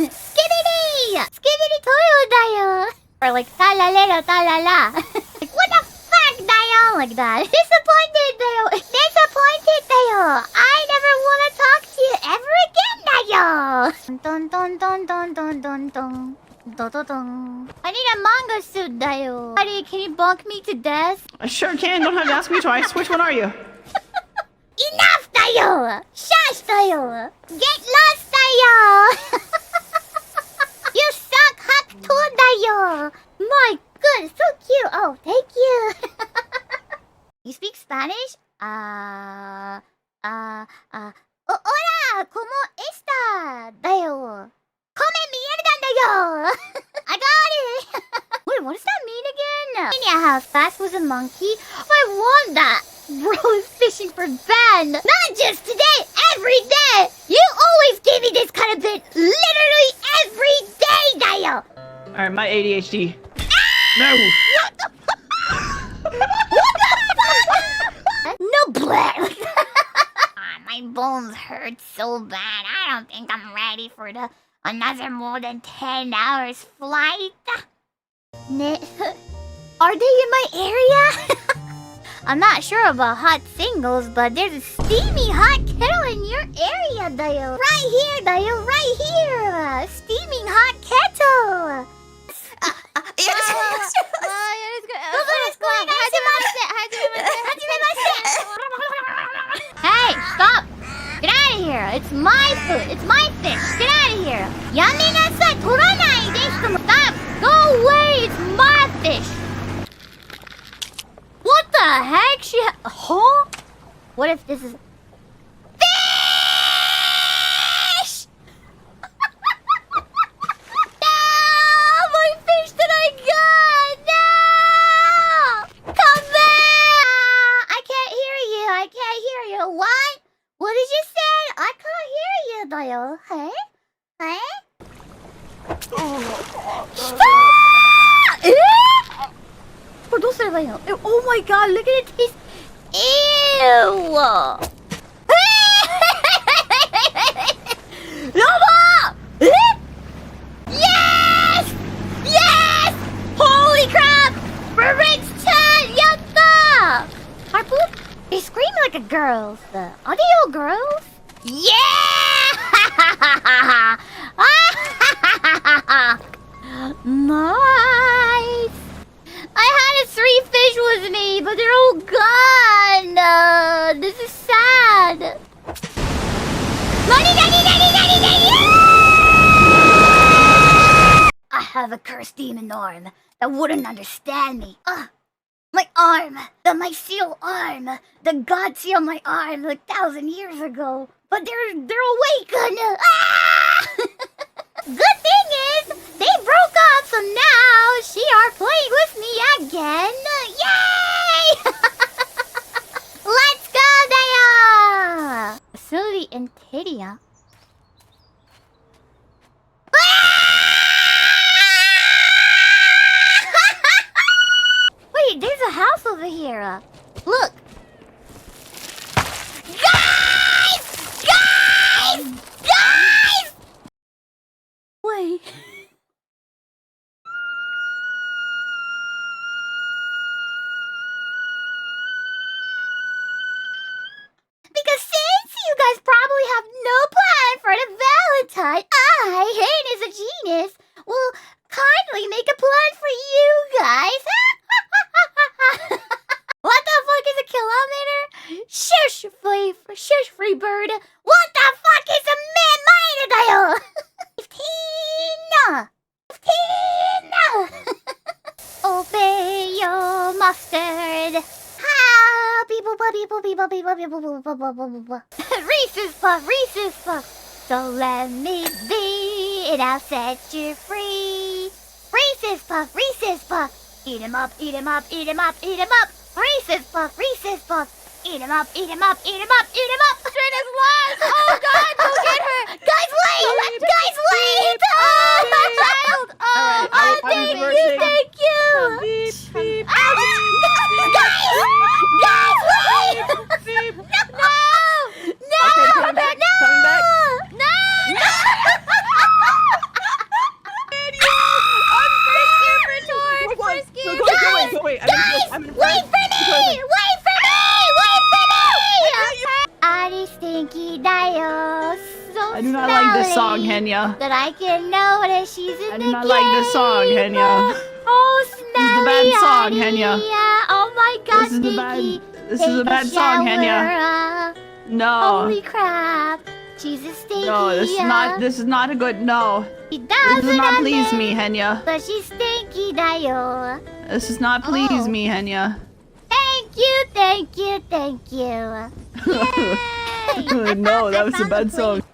Skibbity! Skibbity toilet dayo! Or like, talalero talala. Like, what the fuck dayo? Like that. Disappointed dayo! Disappointed dayo! I never wanna talk to you ever again dayo! Dun dun dun dun dun dun dun. I need a manga suit, dayo. Buddy, can you bonk me to death? I sure can. Don't have to ask me twice. Which one are you? Enough, dayo! Shush, dayo! Get lost, dayo! You suck, hot tool, dayo! My good, so cute. Oh, thank you. You speak Spanish? Hola, ¿cómo está, dayo? Come mierda, dayo! I got it! Wait, what does that mean again? Henya, how fast was a monkey? I want that! Bro is fishing for Ben! Not just today, every day! You always give me this kind of bit literally every day, dayo! Alright, my ADHD. No! What the fuck? What the fuck? No black! My bones hurt so bad. I don't think I'm ready for another more than 10 hours flight. Are they in my area? I'm not sure about hot singles, but there's a steamy hot kettle in your area, dayo. Right here, dayo, right here. Steaming hot kettle. Hey, stop! Get out of here! It's my food! It's my fish! Get out of here! Yaminasai! Toranai desu! Stop! Go away! It's my fish! What the heck? Huh? What if this is... Fish! No! My fish that I got! No! Come back! I can't hear you! I can't hear you! What? What did you say? I can't hear you, dayo. Hey? Hey? Stop! What do you say? Oh my god, look at it taste. Ew! Loba! Yes! Yes! Holy crap! Bridge-chan! Yatta! Harpoon? They scream like a girl. Are they all girls? Yeah! Nice! I had 3 fish with me, but they're all gone. This is sad. Nani! I have a cursed demon arm that wouldn't understand me. My arm, the mycel arm, the god seal my arm like 1,000 years ago. But they're awakened. Ah! Good thing is, they broke up, so now she are playing with me again. Yay! Let's go, Daya! Facility in Tydia. Wait, there's a house over here. Look. Guys! Wait. Because since you guys probably have no plan for the Valentine, I, Henya is a genius, will kindly make a plan for you guys. What the fuck is a kilometer? Shush, free bird. What the fuck is a man-minded dial? 15. Obey your mustard. Reese's Puff. So let me be, and I'll set you free. Reese's Puff. Eat 'em up. Reese's Puff. Eat 'em up. Train is lost. Oh God, go get her. Guys, wait. Oh, Alright, thank you. Beep, beep. Guys, wait. No. Okay, coming back. No. Henya. That I can notice she's in I the do not like this song, game. Henya. Oh, This is a bad song, Henya. Oh my god, This is a Stinky. bad- this is a bad song, Henya. No. Holy crap. She's a Stinky. No, this is not a good, no. She This doesn't does not please admit, me, Henya. but she's Stinky Dayo. This does not please me, Henya. Thank you, thank you, thank you. Yay! No, that I was a found bad the song. place.